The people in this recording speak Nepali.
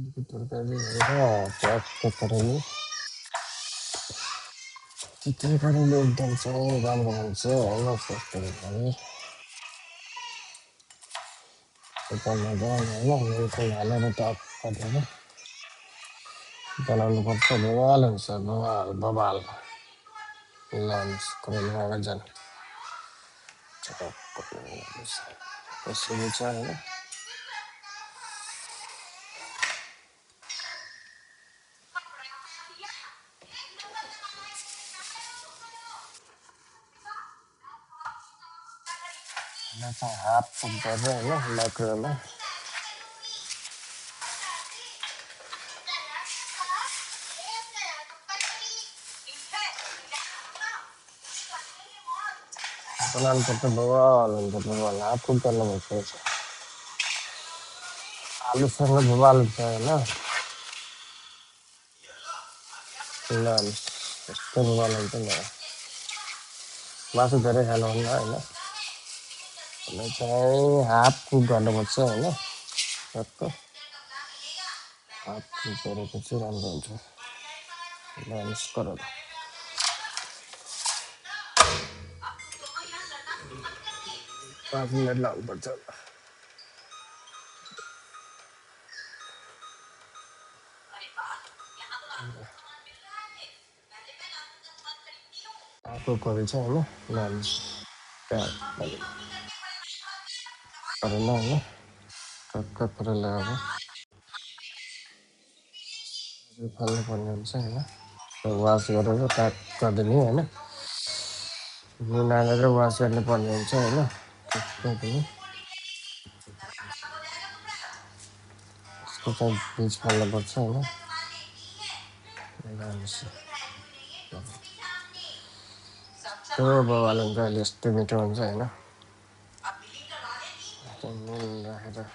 तरकारी प्याजको तरकारी तरकारीले एकदम चाहिँ राम्रो हुन्छ होइन तरकारी होइन हालेर टक गरेर बनाउनुपर्छ बवाल हुन्छ बवाल बवाल लानुहोस् करेलामा जानु कसरी छ होइन हाफ गरेर होइन माइक्रोमा बनाउनुपर्छ बवाल हुन्छ बवाल हाफ कुक गर्नुपर्छ आलुसँग बवाल हुन्छ होइन ल यस्तो बवाल हुन्छ नि मासु धेरै खानुहुन्न होइन यसलाई चाहिँ हाफ कुक गर्नुपर्छ होइन टक्क हाफ कुक गरेपछि राम्रो हुन्छ ल गरौँ 5 मिनट लाग्नुपर्छ कुकहरू चाहिँ होइन लानुहोस् करेला होइन टक्क करेला अब फाल्नुपर्ने हुन्छ होइन वास गरेर प्याक गरिदिने होइन नुन हालेर वास गर्नुपर्ने हुन्छ होइन यसको चाहिँ बिज फाल्नुपर्छ होइन यस्तो बवाल हुन्छ अहिले यस्तो मिठो हुन्छ होइन नुन राखेर